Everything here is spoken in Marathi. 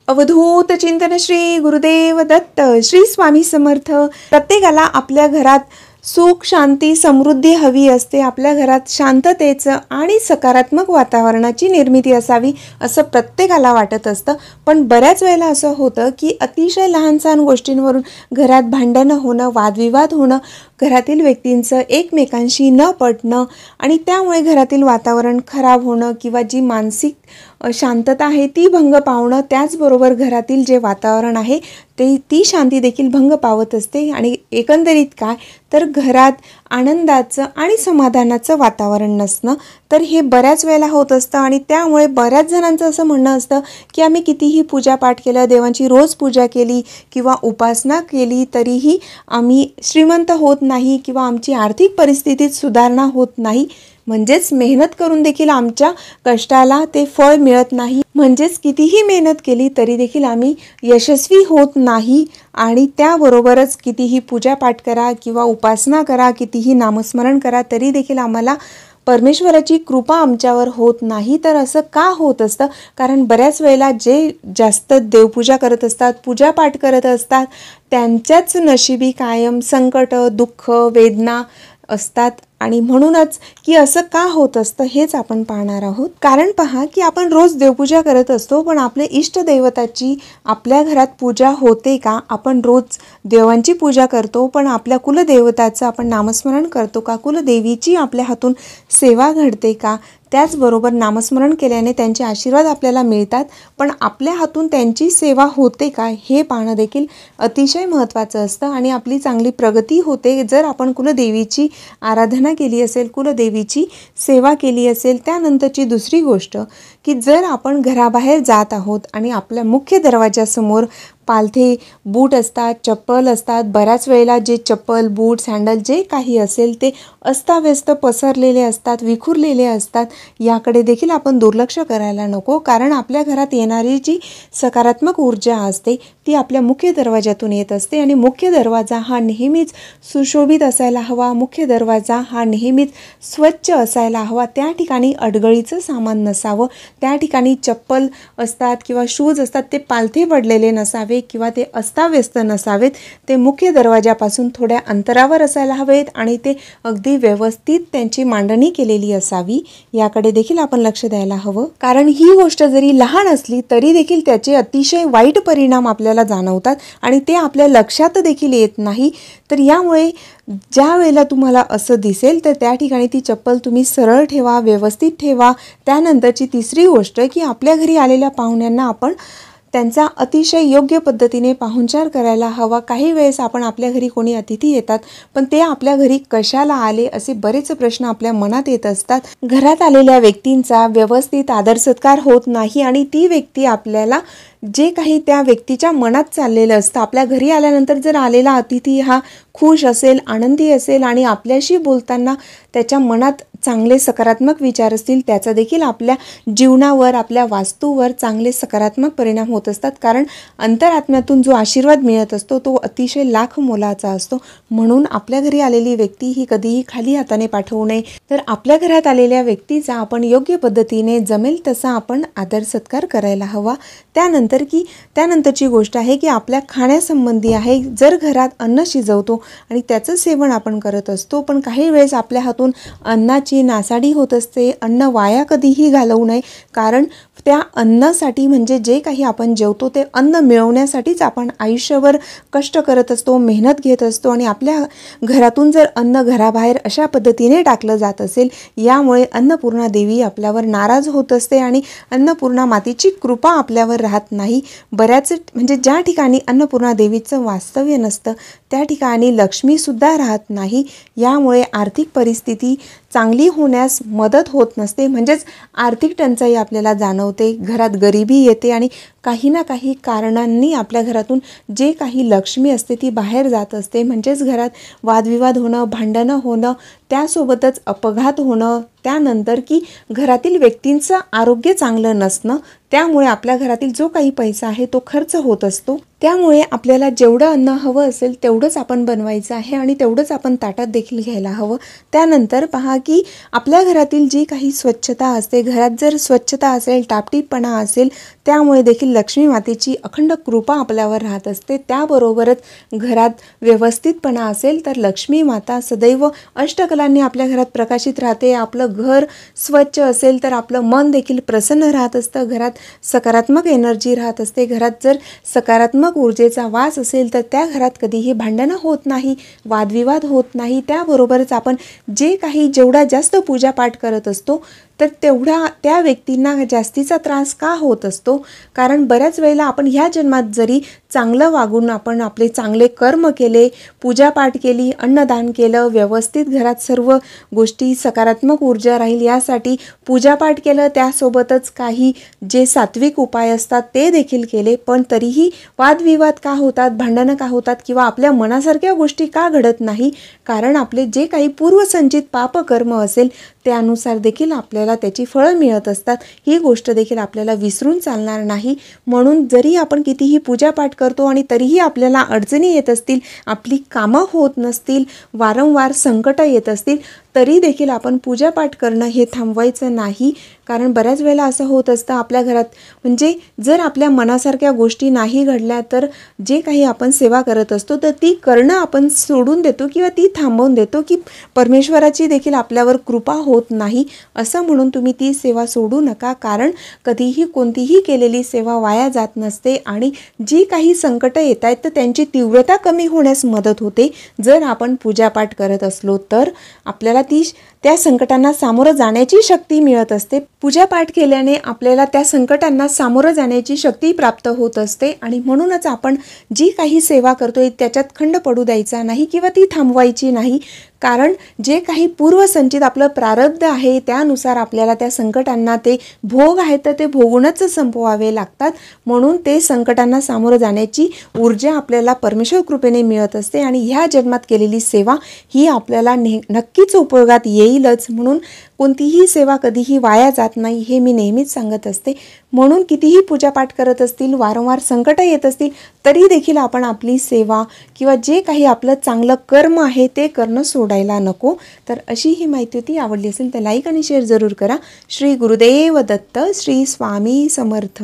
अवधूत चिंतन श्री गुरुदेव दत्त. श्री स्वामी समर्थ. प्रत्येकाला आपल्या घरात सुख, शांती, समृद्धी हवी असते. आपल्या घरात शांततेचं आणि सकारात्मक वातावरणाची निर्मिती असावी असं प्रत्येकाला वाटत असतं. पण बऱ्याच वेळेला असं होतं की अतिशय लहान सहान गोष्टींवरून घरात भांडणं होणं, वादविवाद होणं, घरातील व्यक्तींचं एकमेकांशी न पटणं आणि त्यामुळे घरातील वातावरण खराब होणं किंवा जी मानसिक शांतता आहे ती भंग पावणं, त्याचबरोबर घरातील जे वातावरण आहे ती शांती देखील भंग पावत असते. आणि एकंदरीत काय तर घरात आनंदाचं आणि समाधानाचं वातावरण नसणं, तर हे बऱ्याच वेळेला होत असतं. आणि त्यामुळे बऱ्याच जणांचं असं म्हणणं असतं की आम्ही कितीही पूजापाठ केलं, देवांची रोज पूजा केली किंवा उपासना केली तरीही आम्ही श्रीमंत होत नाही किंवा आमची आर्थिक परिस्थितीत सुधारणा होत नाही. म्हणजेच मेहनत करून देखील आमच्या कष्टाला ते फळ मिळत नाही. म्हणजेच कितीही मेहनत केली तरी देखील आम्ही यशस्वी होत नाही. आणि त्याबरोबरच कितीही पूजापाठ करा किंवा उपासना करा, कितीही नामस्मरण करा तरी देखील आम्हाला परमेश्वराची कृपा आमच्यावर होत नाही. तर असं का होत असतं? कारण बऱ्याच वेळेला जे जास्त देवपूजा करत असतात, पूजापाठ करत असतात, त्यांच्याच नशिबी कायम संकट, दुःख, वेदना असतात. आणि म्हणूनच की असं का होत असतं हेच आपण पाहणार आहोत. कारण पहा की आपण रोज देवपूजा करत असतो, पण आपल्या इष्टदैवताची आपल्या घरात पूजा होते का? आपण रोज देवांची पूजा करतो, पण आपल्या कुलदेवताचं आपण नामस्मरण करतो का? कुलदेवीची आपल्या हातून सेवा घडते का? त्याचबरोबर नामस्मरण केल्याने त्यांचे आशीर्वाद आपल्याला मिळतात, पण आपल्या हातून त्यांची सेवा होते का हे पाहणं देखील अतिशय महत्त्वाचं असतं. आणि आपली चांगली प्रगती होते जर आपण कुलदेवीची आराधना केली असेल, कुलदेवीची सेवा केली असेल. त्यानंतरची दुसरी गोष्ट की जर आपण घराबाहेर जात आहोत आणि आपल्या मुख्य दरवाजासमोर पालथे, बूट असतात, चप्पल असतात, बऱ्याच वेळेला जे चप्पल, बूट, सँडल जे काही असेल ते अस्ताव्यस्त पसरलेले असतात, विखुरलेले असतात, याकडे देखील आपण दुर्लक्ष करायला नको. कारण आपल्या घरात येणारी जी सकारात्मक ऊर्जा असते ती आपल्या मुख्य दरवाजातून येत असते. आणि मुख्य दरवाजा हा नेहमीच सुशोभित असायला हवा, मुख्य दरवाजा हा नेहमीच स्वच्छ असायला हवा. त्या ठिकाणी अडगळीचं सामान नसावं, त्या ठिकाणी चप्पल असतात किंवा शूज असतात ते पालथे पडलेले नसावे किंवा ते अस्ताव्यस्त नसावेत. ते मुख्य दरवाजापासून थोड्या अंतरावर असायला हवेत आणि ते अगदी व्यवस्थित त्यांची मांडणी केलेली असावी. याकडे देखील आपण लक्ष द्यायला हवं. कारण ही गोष्ट जरी लहान असली तरी देखील त्याचे अतिशय वाईट परिणाम आपल्याला जाणवतात आणि ते आपल्या लक्षात देखील येत नाही. तर यामुळे ज्या वेळेला तुम्हाला असं दिसेल तर त्या ठिकाणी ती चप्पल तुम्ही सरळ ठेवा, व्यवस्थित ठेवा. त्यानंतरची तिसरी गोष्ट की आपल्या घरी आलेल्या पाहुण्यांना आपण त्यांचा अतिशय योग्य पद्धतीने पाहुणचार करायला हवा. काही वेळेस आपण आपल्या घरी कोणी अतिथी येतात, पण ते आपल्या घरी कशाला आले असे बरेच प्रश्न आपल्या मनात येत असतात. घरात आलेल्या व्यक्तींचा व्यवस्थित आदर सत्कार होत नाही आणि ती व्यक्ती आपल्याला जे काही त्या व्यक्तीच्या मनात चाललेलं असतं, आपल्या घरी आल्यानंतर जर आलेला अतिथी हा खुश असेल, आनंदी असेल आणि आपल्याशी बोलताना त्याच्या मनात चांगले सकारात्मक विचार असतील, त्याचा देखील आपल्या जीवनावर, आपल्या वास्तूवर चांगले सकारात्मक परिणाम होत असतात. कारण अंतरात्म्यातून जो आशीर्वाद मिळत असतो तो अतिशय लाख मोलाचा असतो. म्हणून आपल्या घरी आलेली व्यक्ती ही कधीही खाली हाताने पाठवू नये. तर आपल्या घरात आलेल्या व्यक्तीचा आपण योग्य पद्धतीने जमेल तसा आपण आदर सत्कार करायला हवा. त्यानंतरची गोष्ट आहे की आपल्या खाण्यासंबंधी आहे. जर घरात अन्न शिजवतो आणि त्याचं सेवन आपण करत असतो, पण काही वेळेस आपल्या हातून अन्नाची नासाडी होत असते. अन्न वाया कधीही घालवू नये. कारण त्या अन्नासाठी म्हणजे जे काही आपण जेवतो ते अन्न मिळवण्यासाठीच आपण आयुष्यभर कष्ट करत असतो, मेहनत घेत असतो. आणि आपल्या घरातून जर अन्न घराबाहेर अशा पद्धतीने टाकलं जात असेल, यामुळे अन्नपूर्णा देवी आपल्यावर नाराज होत असते आणि अन्नपूर्णा मातेची कृपा आपल्यावर राहत नाही. बऱ्याच म्हणजे ज्या ठिकाणी अन्नपूर्णा देवीचं वास्तव्य नसतं त्या ठिकाणी लक्ष्मीसुद्धा राहत नाही. यामुळे आर्थिक परिस्थिती चांगली होण्यास मदत होत नसते. म्हणजेच आर्थिक टंचाई आपल्याला जाणवते, घरात गरिबी येते आणि काही ना काही कारणांनी आपल्या घरातून जे काही लक्ष्मी असते ती बाहेर जात असते. म्हणजेच घरात वादविवाद होणं, भांडणं होणं, त्यासोबतच अपघात होणं, त्यानंतर की घरातील व्यक्तींचं आरोग्य चांगलं नसणं, त्यामुळे आपल्या घरातील जो काही पैसा आहे तो खर्च होत असतो. त्यामुळे आपल्याला जेवढं अन्न हवं असेल तेवढंच आपण बनवायचं आहे आणि तेवढंच आपण ताटात देखील घ्यायला हवं. त्यानंतर पहा की आपल्या घरातील जी काही स्वच्छता असते, घरात जर स्वच्छता असेल, टापटीपणा असेल, त्यामुळे देखील लक्ष्मी मातेची अखंड कृपा आपल्यावर राहत असते. त्याबरोबरच घरात व्यवस्थितपणा असेल तर लक्ष्मी माता सदैव अष्टकलांनी आपल्या घरात प्रकाशित राहते. आपलं घर स्वच्छ असेल तर आपलं मन देखील प्रसन्न राहत असतं. घरात सकारात्मक एनर्जी राहत असते. घरात जर सकारात्मक ऊर्जेचा वास असेल तर त्या घरात कधीही भांडणं होत नाही, वादविवाद होत नाही. त्याबरोबरच आपण जे काही जेवढा जास्त पूजापाठ करत असतो तर तेवढा त्या व्यक्तींना जास्तीचा त्रास का होत असतो? कारण बऱ्याच वेळेला आपण ह्या जन्मात जरी चांगलं वागून आपण आपले चांगले कर्म केले, पूजापाठ केली, अन्नदान केलं, व्यवस्थित घरात सर्व गोष्टी सकारात्मक ऊर्जा राहील यासाठी पूजापाठ केलं, त्यासोबतच काही जे सात्विक उपाय असतात ते देखील केले, पण तरीही वादविवाद का होतात, भांडणं का होतात किंवा आपल्या मनासारख्या गोष्टी का घडत नाही? कारण आपले जे काही पूर्वसंचित पापकर्म असेल त्यानुसार देखील आपल्याला त्याची फळं मिळत असतात. ही गोष्ट देखील आपल्याला विसरून चालणार नाही. म्हणून जरी आपण कितीही पूजापाठ करतो आणि तरीही आपल्याला अडचणी येत असतील, आपली कामं होत नसतील, वारंवार संकटं येत असतील, तरी देखील आपण पूजापाठ करणं हे थांबवायचं नाही. कारण बऱ्याच वेळेला असं होत असतं आपल्या घरात, म्हणजे जर आपल्या मनासारख्या गोष्टी नाही घडल्या तर जे काही आपण सेवा करत असतो तर ती करणं आपण सोडून देतो किंवा ती थांबवून देतो की परमेश्वराची देखील आपल्यावर कृपा होत नाही असं म्हणून तुम्ही ती सेवा सोडू नका. कारण कधीही कोणतीही केलेली सेवा वाया जात नसते आणि जी काही संकटं येत आहेत तर त्यांची तीव्रता कमी होण्यास मदत होते. जर आपण पूजापाठ करत असलो तर आपल्याला त्या संकटांना सामोरं जाण्याची शक्ती मिळत असते. पूजापाठ केल्याने आपल्याला त्या संकटांना सामोरं जाण्याची शक्ती प्राप्त होत असते आणि म्हणूनच आपण जी काही सेवा करतोय त्याच्यात खंड पडू द्यायचा नाही किंवा ती थांबवायची नाही. कारण जे काही पूर्वसंचित आपलं प्रारब्ध आहे त्यानुसार आपल्याला त्या संकटांना ते भोग आहेत तर ते भोगूनच संपवावे लागतात. म्हणून ते संकटांना सामोरं जाण्याची ऊर्जा आपल्याला परमेश्वर कृपेने मिळत असते आणि ह्या जन्मात केलेली सेवा ही आपल्याला नक्कीच उपयोगात येईलच. म्हणून कोणतीही सेवा कधीही वाया जात नाही हे मी नेहमीच सांगत असते. म्हणून कितीही पूजापाठ करत असतील, वारंवार संकटं येत असतील, तरी देखील आपण आपली सेवा किंवा जे काही आपलं चांगलं कर्म आहे ते करणं सोडायला नको. तर अशी ही माहिती होती. आवडली असेल तर लाईक आणि शेअर जरूर करा. श्री गुरुदेव दत्त. श्री स्वामी समर्थ.